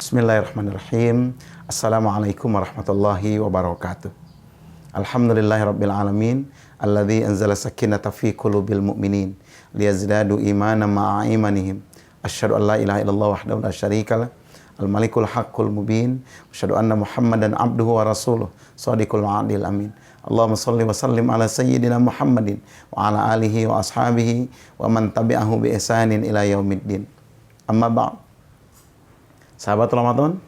Bismillahirrahmanirrahim. Assalamualaikum warahmatullahi wabarakatuh. Alhamdulillahirabbil alamin alladzi anzala sakinata fi qulubil mu'minin liyazdadu imanan ma'a imanihim. Asyhadu an la ilaha illallah wahdahu la syarikalah al-malikul haqqul mubin. Asyhadu anna Muhammadan abduhu wa rasuluh shadiqul wa'dil amin. Allahumma shalli wa sallim ala sayyidina Muhammadin wa ala alihi wa ashabihi wa man tabi'ahu bi ihsanin ila yaumiddin. Amma ba'd. Sahabat Ramadan,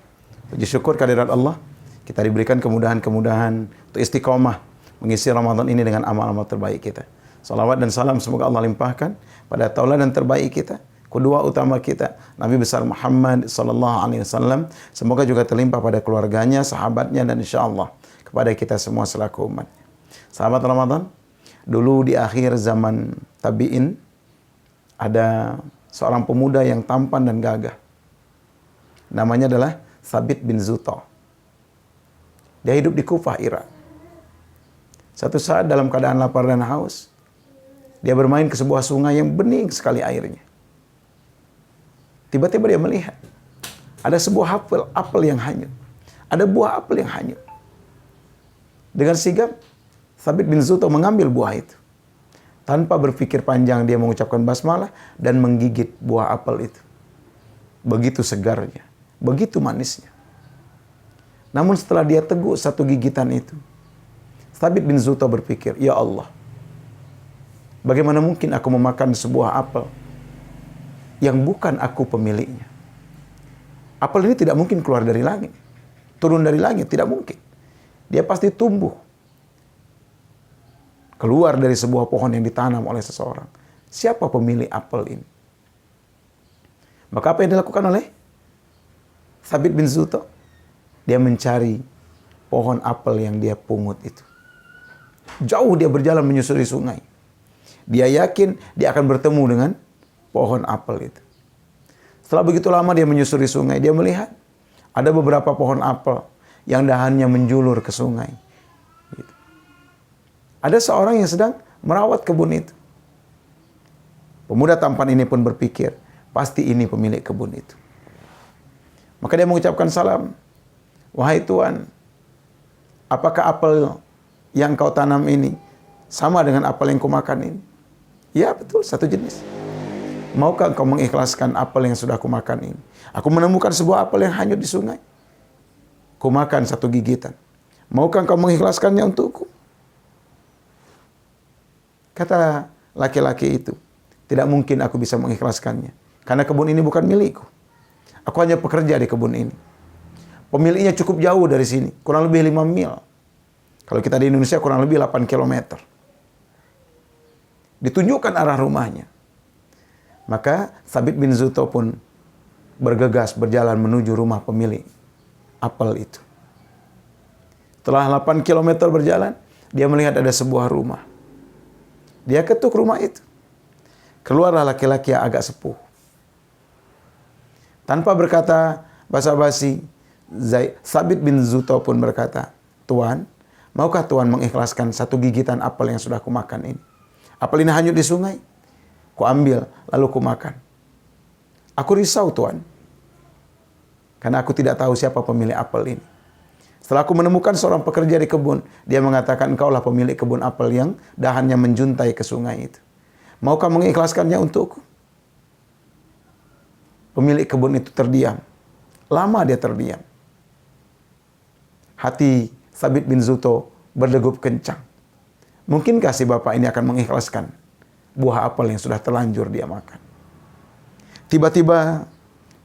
puji syukur kehadirat Allah, kita diberikan kemudahan-kemudahan untuk istiqomah mengisi Ramadan ini dengan amal-amal terbaik kita. Salawat dan salam semoga Allah limpahkan pada tauladan terbaik kita, kedua utama kita, Nabi besar Muhammad sallallahu alaihi wasallam. Semoga juga terlimpah pada keluarganya, sahabatnya, dan insyaallah kepada kita semua selaku umatnya. Sahabat Ramadan, dulu di akhir zaman tabi'in ada seorang pemuda yang tampan dan gagah. Namanya adalah Thabit bin Zuta. Dia hidup di Kufah, Irak. Satu saat dalam keadaan lapar dan haus, dia bermain ke sebuah sungai yang bening sekali airnya. Tiba-tiba dia melihat ada sebuah apel yang hanyut. Ada buah apel yang hanyut. Dengan sigap, Thabit bin Zuta mengambil buah itu. Tanpa berpikir panjang, dia mengucapkan basmalah dan menggigit buah apel itu. Begitu segarnya, begitu manisnya. Namun setelah dia teguk satu gigitan itu, Thabit bin Zuta berpikir, ya Allah, bagaimana mungkin aku memakan sebuah apel yang bukan aku pemiliknya? Apel ini tidak mungkin keluar dari langit, turun dari langit, tidak mungkin. Dia pasti tumbuh keluar dari sebuah pohon yang ditanam oleh seseorang. Siapa pemilik apel ini? Maka apa yang dilakukan oleh Thabit bin Zuta? Dia mencari pohon apel yang dia pungut itu. Jauh dia berjalan menyusuri sungai. Dia yakin dia akan bertemu dengan pohon apel itu. Setelah begitu lama dia menyusuri sungai, dia melihat ada beberapa pohon apel yang dahannya menjulur ke sungai. Gitu. Ada seorang yang sedang merawat kebun itu. Pemuda tampan ini pun berpikir, pasti ini pemilik kebun itu. Maka dia mengucapkan salam. Wahai Tuan, apakah apel yang kau tanam ini sama dengan apel yang kau makan ini? Ya betul, satu jenis. Maukah engkau mengikhlaskan apel yang sudah aku makan ini? Aku menemukan sebuah apel yang hanyut di sungai. Ku makan satu gigitan. Maukah engkau mengikhlaskannya untukku? Kata laki-laki itu, tidak mungkin aku bisa mengikhlaskannya. Karena kebun ini bukan milikku. Aku hanya pekerja di kebun ini. Pemiliknya cukup jauh dari sini, kurang lebih 5 mil. Kalau kita di Indonesia kurang lebih 8 kilometer. Ditunjukkan arah rumahnya. Maka Thabit bin Zuta pun bergegas berjalan menuju rumah pemilik apel itu. Setelah 8 kilometer berjalan, dia melihat ada sebuah rumah. Dia ketuk rumah itu. Keluarlah laki-laki yang agak sepuh. Tanpa berkata basa-basi, Thabit bin Zuta pun berkata, Tuan, maukah Tuan mengikhlaskan satu gigitan apel yang sudah kumakan ini? Apel ini hanyut di sungai. Ku ambil, lalu ku makan. Aku risau, Tuan. Karena aku tidak tahu siapa pemilik apel ini. Setelah aku menemukan seorang pekerja di kebun, dia mengatakan, engkaulah pemilik kebun apel yang dahannya menjuntai ke sungai itu. Maukah mengikhlaskannya untukku? Pemilik kebun itu terdiam. Lama dia terdiam. Hati Thabit bin Zuta berdegup kencang. Mungkinkah si bapak ini akan mengikhlaskan buah apel yang sudah terlanjur dia makan? Tiba-tiba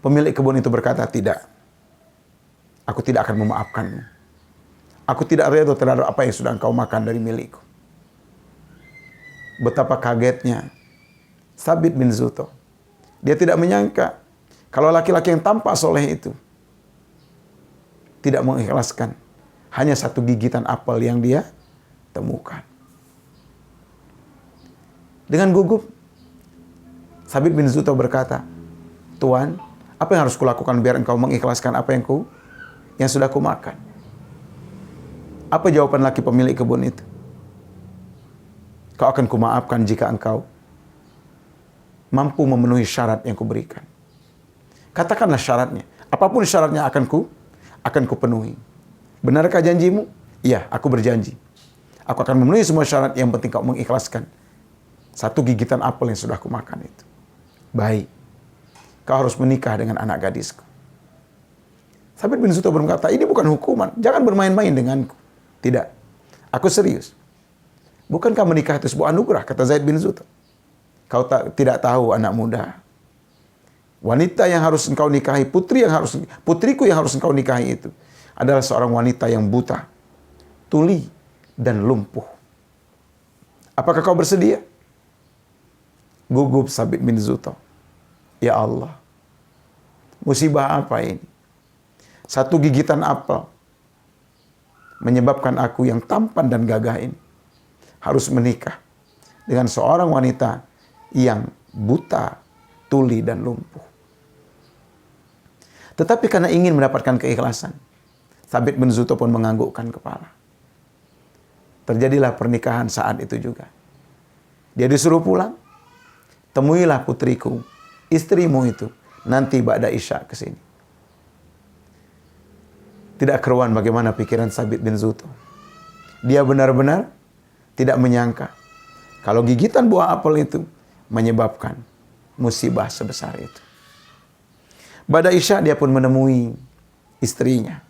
pemilik kebun itu berkata, tidak. Aku tidak akan memaafkanmu. Aku tidak rela terhadap apa yang sudah engkau makan dari milikku. Betapa kagetnya Thabit bin Zuta. Dia tidak menyangka kalau laki-laki yang tampak soleh itu tidak mengikhlaskan hanya satu gigitan apel yang dia temukan. Dengan gugup, Thabit bin Zuta berkata, Tuan, apa yang harus kulakukan biar engkau mengikhlaskan apa yang sudah kumakan? Apa jawaban laki pemilik kebun itu? Kau akan kumaafkan jika engkau mampu memenuhi syarat yang kuberikan. Katakanlah syaratnya. Apapun syaratnya akan ku penuhi. Benarkah janjimu? Iya, aku berjanji. Aku akan memenuhi semua syarat, yang penting kau mengikhlaskan satu gigitan apel yang sudah aku makan itu. Baik, kau harus menikah dengan anak gadisku. Thabit bin Zuto berkata, ini bukan hukuman, jangan bermain-main denganku. Tidak, aku serius. Bukankah menikah itu sebuah anugerah, kata Zaid bin Zuto. Kau tidak tahu anak muda. Wanita yang harus engkau nikahi, putriku yang harus engkau nikahi itu adalah seorang wanita yang buta, tuli, dan lumpuh. Apakah kau bersedia? Gugup Thabit bin Zuto. Ya Allah, musibah apa ini? Satu gigitan apel menyebabkan aku yang tampan dan gagah ini harus menikah dengan seorang wanita yang buta, tuli, dan lumpuh. Tetapi karena ingin mendapatkan keikhlasan, Thabit bin Zuto pun menganggukkan kepala. Terjadilah pernikahan saat itu juga. Dia disuruh pulang. Temuilah putriku, istrimu itu, nanti ba'da isya ke sini. Tidak keruan bagaimana pikiran Thabit bin Zuto. Dia benar-benar tidak menyangka kalau gigitan buah apel itu menyebabkan musibah sebesar itu. Ba'da isya dia pun menemui istrinya.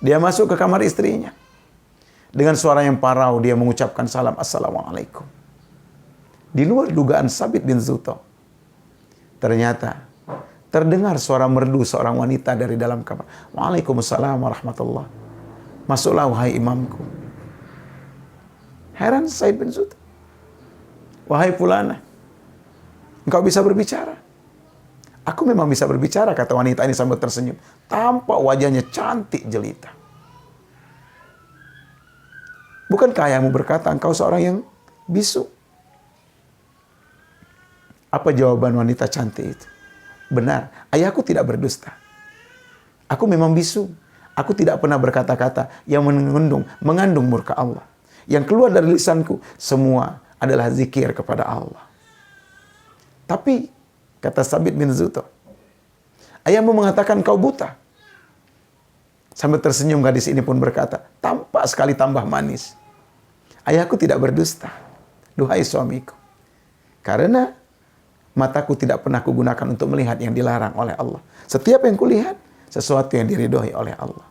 Dia masuk ke kamar istrinya. Dengan suara yang parau dia mengucapkan salam, Assalamualaikum. Di luar dugaan Thabit bin Zuto, ternyata terdengar suara merdu seorang wanita dari dalam kamar. Waalaikumsalam warahmatullah. Masuklah wahai imamku. Heran Zaid bin Zuto. Wahai fulana, engkau bisa berbicara? Aku memang bisa berbicara, kata wanita ini sambil tersenyum. Tampak wajahnya cantik jelita. Bukankah ayahmu berkata engkau seorang yang bisu? Apa jawaban wanita cantik itu? Benar, ayahku tidak berdusta. Aku memang bisu. Aku tidak pernah berkata-kata yang mengandung murka Allah. Yang keluar dari lisanku semua adalah zikir kepada Allah. Tapi kata Thabit bin Zuto, ayahmu mengatakan kau buta. Sambil tersenyum gadis ini pun berkata, tampak sekali tambah manis. Ayahku tidak berdusta, duhai suamiku. Karena mataku tidak pernah kugunakan untuk melihat yang dilarang oleh Allah. Setiap yang kulihat, sesuatu yang diridhoi oleh Allah.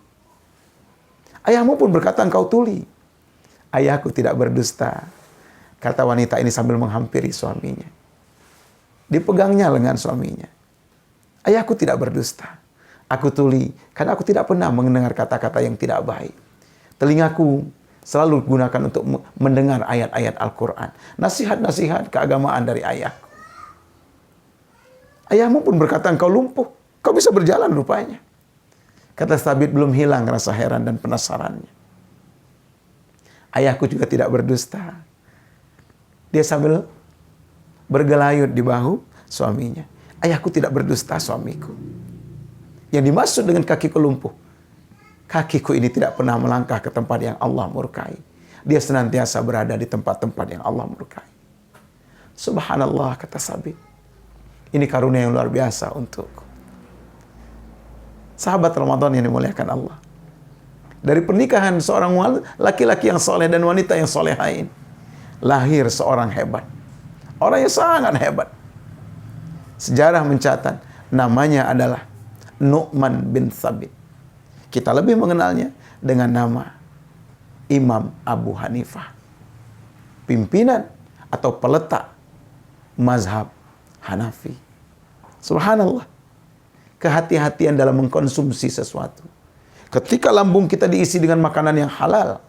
Ayahmu pun berkata engkau tuli. Ayahku tidak berdusta, kata wanita ini sambil menghampiri suaminya. Dipegangnya lengan suaminya. Ayahku tidak berdusta. Aku tuli karena aku tidak pernah mendengar kata-kata yang tidak baik. Telingaku selalu gunakan untuk mendengar ayat-ayat Al-Quran. Nasihat-nasihat keagamaan dari ayahku. Ayahmu pun berkata engkau lumpuh. Kau bisa berjalan rupanya. Kata Thabit belum hilang rasa heran dan penasarannya. Ayahku juga tidak berdusta. Dia sambil bergelayut di bahu suaminya. Ayahku tidak berdusta suamiku. Yang dimaksud dengan kakiku lumpuh, kakiku ini tidak pernah melangkah ke tempat yang Allah murkai. Dia senantiasa berada di tempat-tempat yang Allah murkai. Subhanallah, kata Thabit. Ini karunia yang luar biasa untukku. Sahabat Ramadan yang dimuliakan Allah. Dari pernikahan seorang laki-laki yang soleh dan wanita yang solehain, lahir seorang hebat. Orang yang sangat hebat. Sejarah mencatat namanya adalah Nu'man bin Thabit. Kita lebih mengenalnya dengan nama Imam Abu Hanifah. Pimpinan atau peletak mazhab Hanafi. Subhanallah. Kehati-hatian dalam mengkonsumsi sesuatu. Ketika lambung kita diisi dengan makanan yang halal,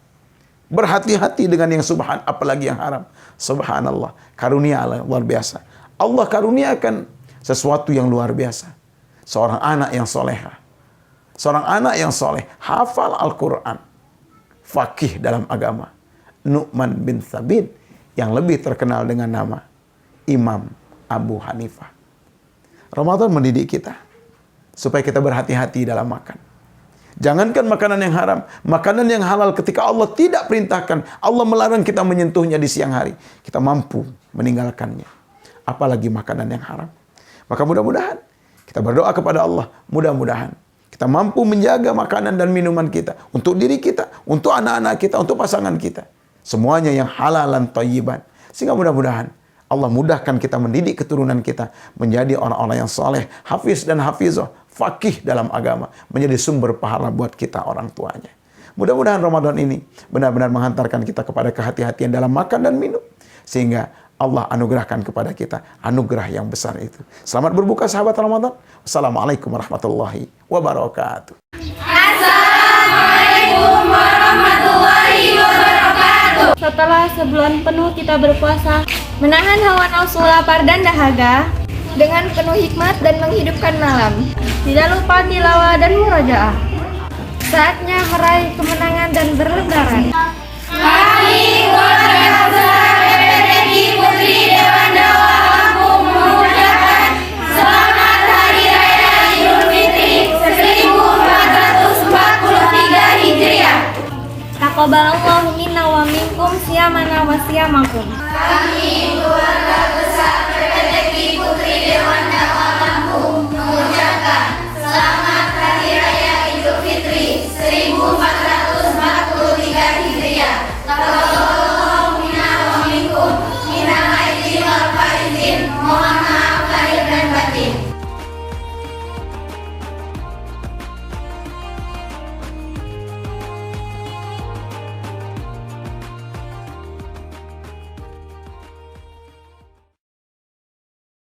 berhati-hati dengan yang apalagi yang haram. Subhanallah. Karunia Allah luar biasa. Allah karuniakan sesuatu yang luar biasa. Seorang anak yang soleha. Seorang anak yang soleh. Hafal Al-Quran. Fakih dalam agama. Nu'man bin Thabit. Yang lebih terkenal dengan nama Imam Abu Hanifah. Ramadan mendidik kita. Supaya kita berhati-hati dalam makan. Jangankan makanan yang haram. Makanan yang halal ketika Allah tidak perintahkan. Allah melarang kita menyentuhnya di siang hari. Kita mampu meninggalkannya. Apalagi makanan yang haram. Maka mudah-mudahan Kita berdoa kepada Allah, mudah-mudahan kita mampu menjaga makanan dan minuman kita, untuk diri kita, untuk anak-anak kita, untuk pasangan kita. Semuanya yang halalan thayyiban. Sehingga mudah-mudahan Allah mudahkan kita mendidik keturunan kita menjadi orang-orang yang saleh, hafiz dan hafizah, faqih dalam agama, menjadi sumber pahala buat kita orang tuanya. Mudah-mudahan Ramadan ini benar-benar menghantarkan kita kepada kehati-hatian dalam makan dan minum, sehingga Allah anugerahkan kepada kita anugerah yang besar itu. Selamat berbuka sahabat Ramadan. Wassalamualaikum warahmatullahi wabarakatuh. Assalamualaikum warahmatullahi wabarakatuh. Setelah sebulan penuh kita berpuasa, menahan hawa nafsu lapar dan dahaga Dengan penuh hikmat dan menghidupkan malam. tidak lupa tilawah dan murojaah. Saatnya meraih kemenangan dan berlebaran. Kami keluarga besar PPTI Putri Dewan Dakwah Lampung mengucapkan selamat Hari Raya Idul Fitri 1443 Hijriah. Taqabbalallahu minna wa minkum siyamana wa siyamakum. Kami